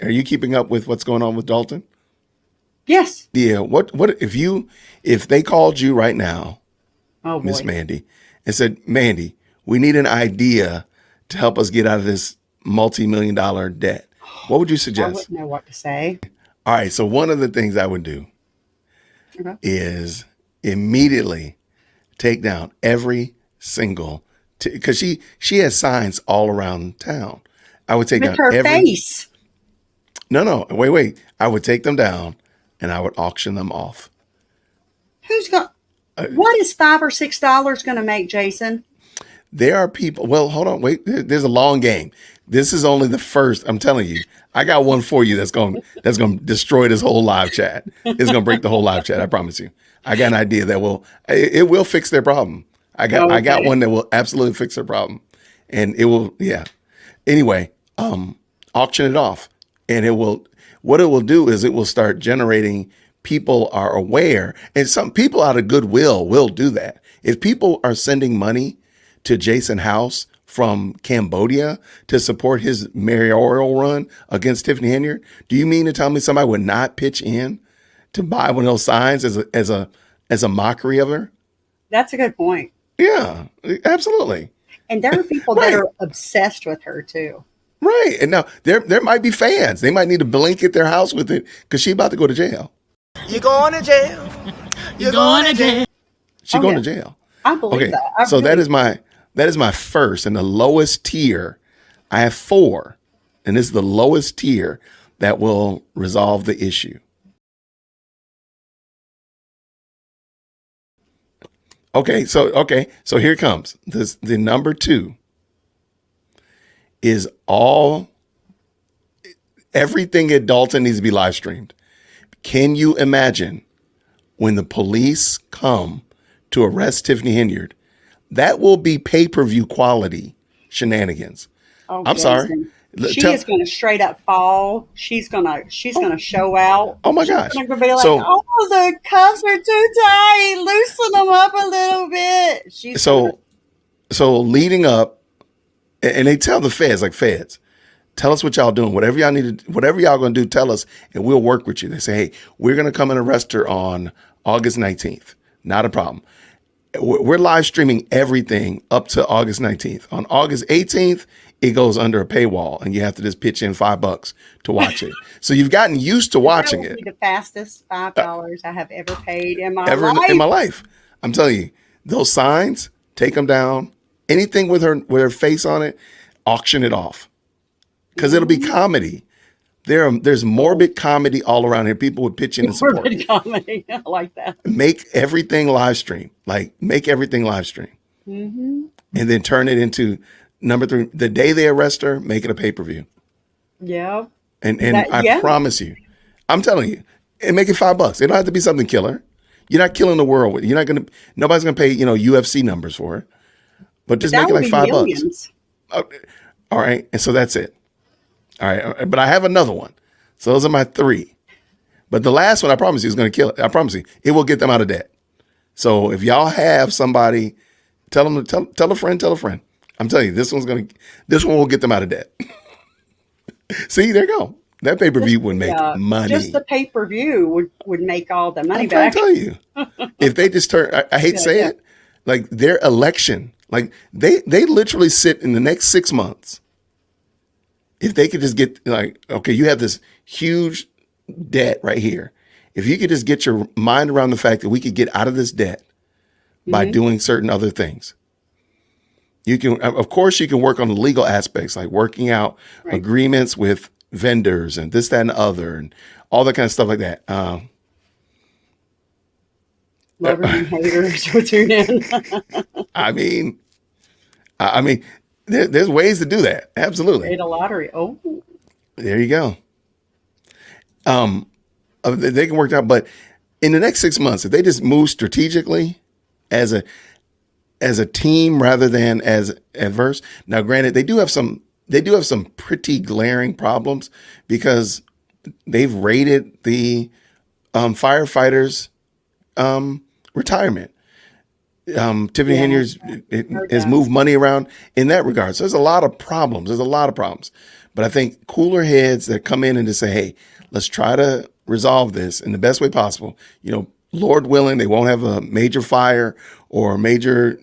Are you keeping up with what's going on with Dolton? Yes. Yeah. What if they called you right now, Oh Miss boy. Mandy, and said, Mandy, we need an idea to help us get out of this multi-million-dollar debt. What would you I suggest? wouldn't know what to say. All right. So one of the things I would do Okay. is immediately take down every single, because she has signs all around town. I would take With down her every, face. no, wait. I would take them down and I would auction them off. Who's got what is $5 or $6 gonna make, Jason? There are people, well, hold on, wait, there's a long game. This is only the first. I'm telling you, I got one for you that's going to destroy this whole live chat. It's going to break the whole live chat, I promise you. I got an idea that will fix their problem. I got Okay. one that will absolutely fix their problem. And it will, yeah. Anyway, auction it off. And what it will do is it will start generating, people are aware, and some people out of goodwill will do that. If people are sending money to Jason House from Cambodia to support his mayoral run against Tiffany Henyard, do you mean to tell me somebody would not pitch in to buy one of those signs as a mockery of her? That's a good point. Yeah, absolutely. And there are people that Right. are obsessed with her too. Right. And now there might be fans. They might need to blanket their house with it because she's about to go to jail. You're going to jail. You're going to jail. She's Oh, going yeah. to jail. I believe Okay. that. I So really that is my first and the lowest tier. I have 4, and this is the lowest tier that will resolve the issue. So here it comes. The number 2 is everything at Dolton needs to be live streamed. Can you imagine when the police come to arrest Tiffany Henyard? That will be pay-per-view quality shenanigans. Oh, I'm sorry. Jason. She Tell- is going to straight up fall. She's going to show out. Oh my She's gosh. going to be like, So- "Oh, the cuffs are too tight. Loosen them up a little bit." She's gonna- So leading up, and they tell the feds, like, feds, tell us what y'all doing. Whatever y'all need to, whatever y'all gonna do, tell us, and we'll work with you. They say, hey, we're gonna come and arrest her on August 19th. Not a problem. We're live streaming everything up to August 19th. On August 18th, it goes under a paywall, and you have to just pitch in $5 to watch it. So you've gotten used to watching that it. would be the fastest $5 I have ever paid in my Ever life. in my life. I'm telling you, those signs, take them down. Anything with her face on it, auction it off, because it'll be comedy. There's morbid comedy all around here. People would pitch in and support. Morbid comedy. I like that. Make everything live stream. Like, make everything live stream, and then turn it into number 3. The day they arrest her, make it a pay-per-view. Yeah. And Yeah. I promise you, I'm telling you, and make it $5. It don't have to be something killer. You're not killing the world with it. Nobody's gonna pay, UFC numbers for it. But just That make it would like be $5. millions. All right. And so that's it. All right. But I have another one. So those are my 3. But the last one, I promise you, is going to kill it. I promise you, it will get them out of debt. So if y'all have somebody, tell them to tell a friend. I'm telling you, this one will get them out of debt. See, there you go. That pay-per-view would make money. Just the pay-per-view would make all the money I'm trying back. to tell you. If they just turn, I hate to say it, like their election, like they literally sit in the next 6 months. If they could just get, like, okay, you have this huge debt right here. If you could just get your mind around the fact that we could get out of this debt by doing certain other things. You can, of course, you can work on the legal aspects, like working out agreements with vendors and this, that, and the other, and all that kind of stuff like that. Lovers and haters will tune in. I mean, there's ways to do that. Absolutely. Ate a lottery. Oh, There you go. They can work it out, but in the next 6 months, if they just move strategically as a team rather than as adverse. Now, granted, they do have some pretty glaring problems because they've raided the firefighters' retirement. Tiffany Henyard has moved money around in that regard. So there's a lot of problems. But I think cooler heads that come in and just say, hey, let's try to resolve this in the best way possible. Lord willing, they won't have a major fire or major,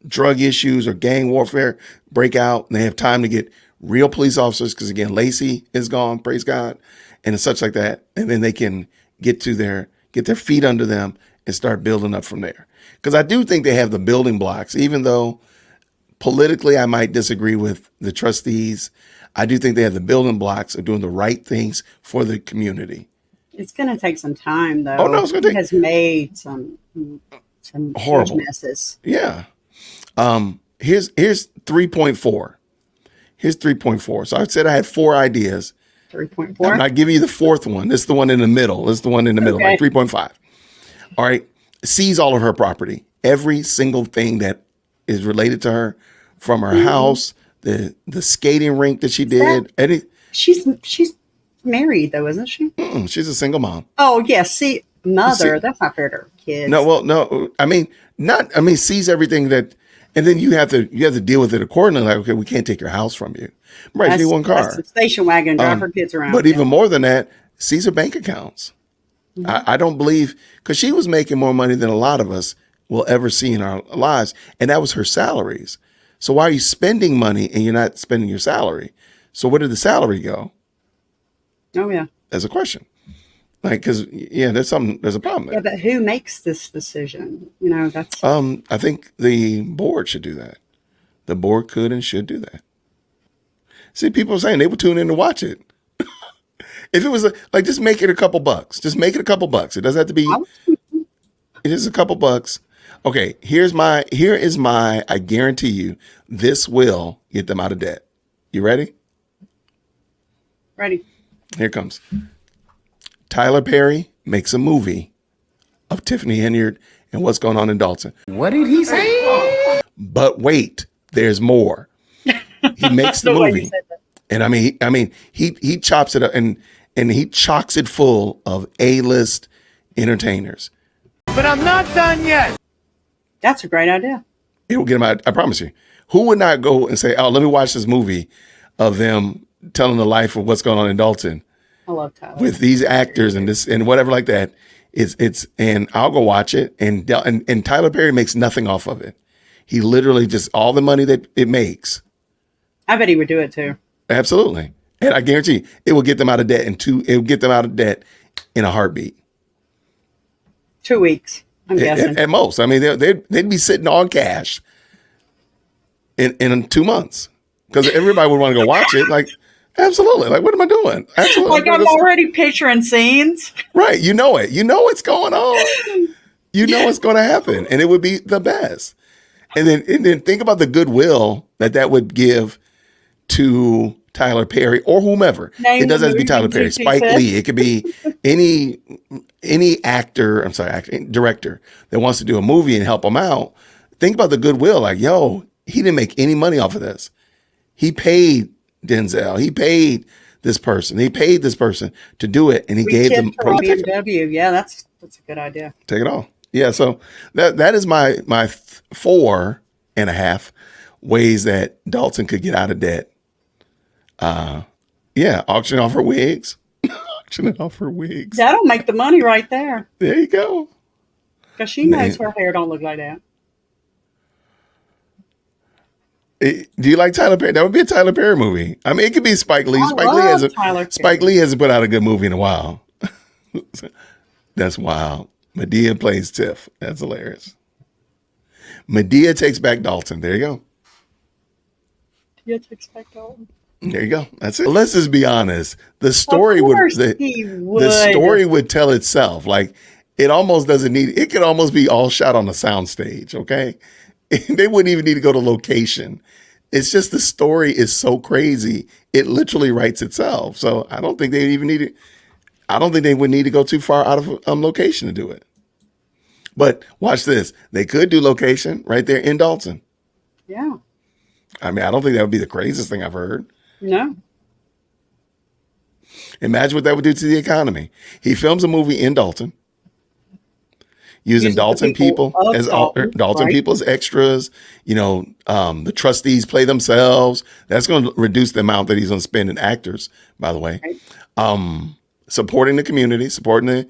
drug issues or gang warfare break out. And they have time to get real police officers because, again, Lacey is gone, praise God, and such like that. And then they can get their feet under them and start building up from there. Because I do think they have the building blocks, even though politically I might disagree with the trustees. I do think they have the building blocks of doing the right things for the community. It's going to take some time, though. Oh, no, it's going to take... He has made some horrible messes. Yeah. Here's 3.4. Here's 3.4. So I said I had 4 ideas. 3.4. I'm not giving you the 4th one. This is the one in the middle. Okay. Like 3.5. All right. Seize all of her property. Every single thing that is related to her, from her house, the skating rink that she did. She's married, though, isn't she? She's a single mom. Oh, yes. See, mother. That's not fair to her kids. No. Seize everything that, and then you have to deal with it accordingly. Like, okay, we can't take your house from you. Right, you need one car. That's a station wagon, drive her kids around. But even more than that, seize her bank accounts. I don't believe, because she was making more money than a lot of us will ever see in our lives, and that was her salaries. So why are you spending money and you're not spending your salary? So where did the salary go? Oh, yeah. That's a question. Like, because, there's a problem there. Yeah, but who makes this decision? That's... I think the board should do that. The board could and should do that. See, people are saying they would tune in to watch it. If it was just make it a couple bucks. Just make it a couple bucks. It doesn't have to be, it is a couple bucks. Okay, here is my, I guarantee you, this will get them out of debt. You ready? Ready. Here it comes. Tyler Perry makes a movie of Tiffany Henyard and what's going on in Dolton. What did he say? But wait, there's more. He makes the movie. And he chops it up and he chocks it full of A-list entertainers. But I'm not done yet. That's a great idea. It will get them out. I promise you. Who would not go and say, oh, let me watch this movie of them telling the life of what's going on in Dolton? I love Tyler. With these actors and this and whatever like that. It's and I'll go watch it. And Tyler Perry makes nothing off of it. He literally just, all the money that it makes. I bet he would do it too. Absolutely. And I guarantee you, it will get them out of debt it will get them out of debt in a heartbeat. 2 weeks, I'm guessing. At most. I mean, they'd be sitting on cash in 2 months because everybody would want to go watch it. Like, absolutely. Like, what am I doing? Absolutely. Like, I'm already picturing scenes. Right. You know it. You know what's going on. You know what's going to happen. And it would be the best. And then think about the goodwill that would give to Tyler Perry or whomever. It doesn't have to be Tyler Perry. Spike Lee. It could be any director that wants to do a movie and help them out. Think about the goodwill. Like, yo, he didn't make any money off of this. He paid Denzel. He paid this person. He paid this person to do it, and he gave them BMW. Yeah, that's a good idea. Take it all. Yeah, so that is my 4.5 ways that Dolton could get out of debt. Auction off her wigs. Auctioning off her wigs. That'll make the money right there. There you go. Because she knows her hair don't look like that. Do you like Tyler Perry? That would be a Tyler Perry movie. I mean, it could be Spike Lee. Spike Lee hasn't put out a good movie in a while. That's wild. Madea plays Tiff. That's hilarious. Madea takes back Dolton. There you go. Madea takes back Dolton. There you go. That's it. Let's just be honest. The story the story would tell itself. Like, it almost doesn't need. It could almost be all shot on a soundstage. Okay, they wouldn't even need to go to location. It's just the story is so crazy. It literally writes itself. So I don't think they even need it. I don't think they would need to go too far out of location to do it. But watch this. They could do location right there in Dolton. Yeah. I mean, I don't think that would be the craziest thing I've heard. No. Imagine what that would do to the economy. He films a movie in Dolton. using the Dolton people of as Dolton, Dolton right? people as extras. The trustees play themselves. That's going to reduce the amount that he's going to spend in actors, by the way. Right. Supporting the community, supporting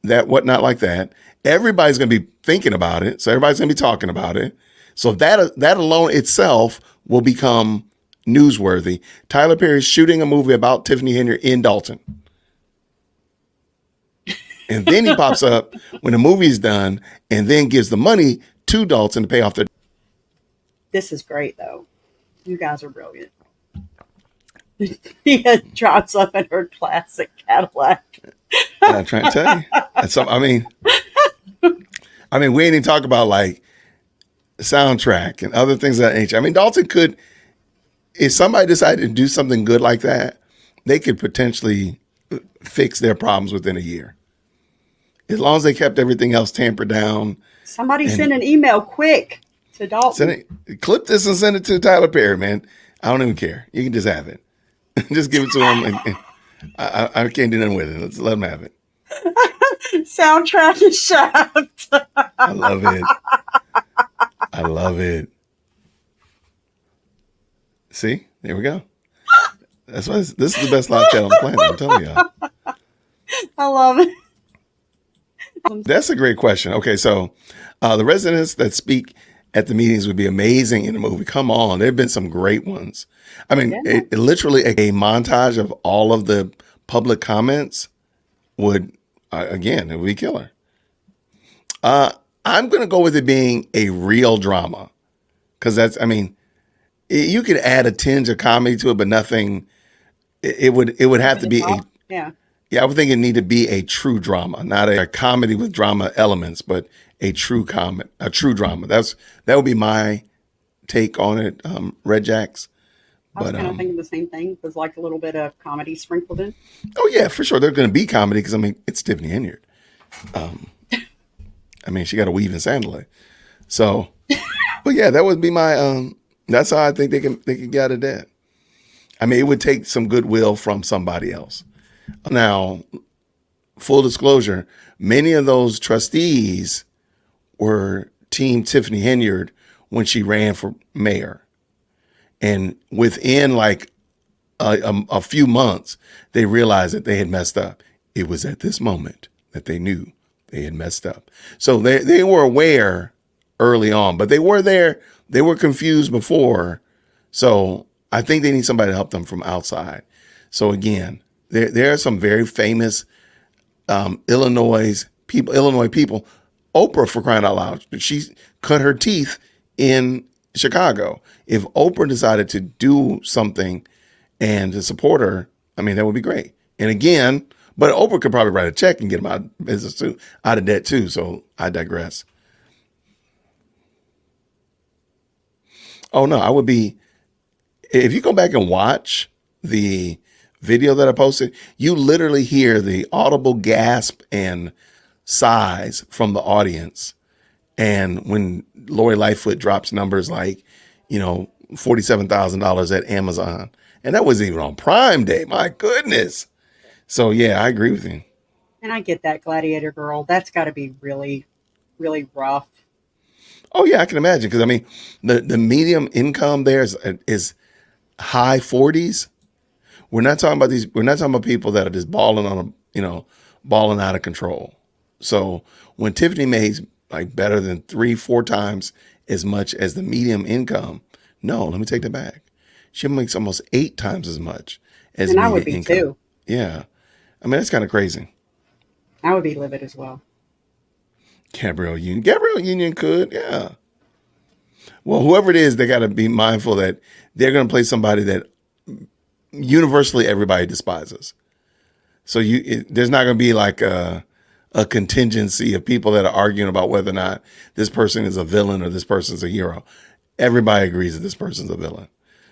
that whatnot like that. Everybody's going to be thinking about it. So everybody's going to be talking about it. So that alone itself will become newsworthy. Tyler Perry's shooting a movie about Tiffany Henry in Dolton. And then he pops up when the movie's done and then gives the money to Dolton to pay off their. This is great, though. You guys are brilliant. He drives up in her classic Cadillac. I'm trying to tell you. I mean, we ain't even talk about like soundtrack and other things of that nature. I mean, Dolton could, if somebody decided to do something good like that, they could potentially fix their problems within a year. As long as they kept everything else tampered down. Somebody send an email quick to Dolton. Clip this and send it to Tyler Perry, man. I don't even care. You can just have it. Just give it to him. And I can't do nothing with it. Let's let him have it. Soundtrack is Shaft. I love it. I love it. See, there we go. That's why this is the best live chat on the planet. I'm telling y'all. I love it. That's a great question. Okay, so the residents that speak at the meetings would be amazing in the movie. Come on, there have been some great ones. I mean, it literally a montage of all of the public comments would, again, it would be killer. I'm going to go with it being a real drama because you could add a tinge of comedy to it, but nothing. It would have to be I would think it need to be a true drama, not a comedy with drama elements, but a true drama. That would be my take on it. Red Jacks. I was kind of thinking the same thing. There's like a little bit of comedy sprinkled in. Oh yeah, for sure. There's going to be comedy because it's Tiffany Henry. She got a weave and sandal. So, but yeah, that would be my. That's how I think they can get out of that. It would take some goodwill from somebody else. Now, full disclosure, many of those trustees were Team Tiffany Henyard when she ran for mayor. And within like a few months, they realized that they had messed up. It was at this moment that they knew they had messed up. So they were aware early on, but they were there. They were confused before. So I think they need somebody to help them from outside. So again, there are some very famous Illinois people. Oprah, for crying out loud, she cut her teeth in Chicago. If Oprah decided to do something and to support her, that would be great. And again, but Oprah could probably write a check and get them out of business too, out of debt too. So I digress. Oh no, I would be, if you go back and watch the video that I posted, you literally hear the audible gasp and sighs from the audience. And when Lori Lightfoot drops numbers like, $47,000 at Amazon, and that wasn't even on Prime Day. My goodness. So yeah, I agree with you. And I get that, Gladiator Girl. That's got to be really, really rough. Oh yeah, I can imagine because the medium income there is high 40s. We're not talking about people that are just balling out of control. So when Tiffany makes like better than 3-4 times as much as the medium income, no, let me take that back. She makes almost 8 times as much as medium income. And I would be too. Yeah. That's kind of crazy. I would be livid as well. Gabriel Union could, yeah. Well, whoever it is, they got to be mindful that they're going to play somebody that universally everybody despises. So there's not going to be like a contingency of people that are arguing about whether or not this person is a villain or this person's a hero. Everybody agrees that this person's a villain.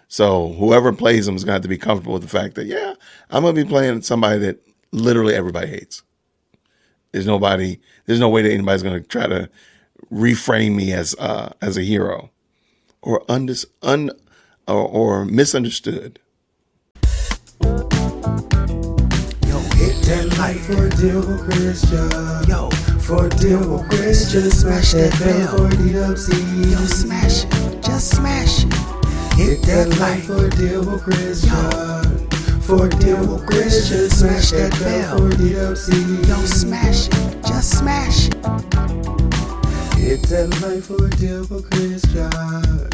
So whoever plays them is going to have to be comfortable with the fact that, yeah, I'm going to be playing somebody that literally everybody hates. There's no way that anybody's going to try to reframe me as a hero or misunderstood. Yo, hit that light for Deal Christian. Yo, For Deal Christian, smash that bell for DWC. yo, smash it, just smash it. Hit that light for Deal Christian. For Deal Christian, smash that bell for DWC. Yo, smash it, just smash it. Hit that light for Deal Christian.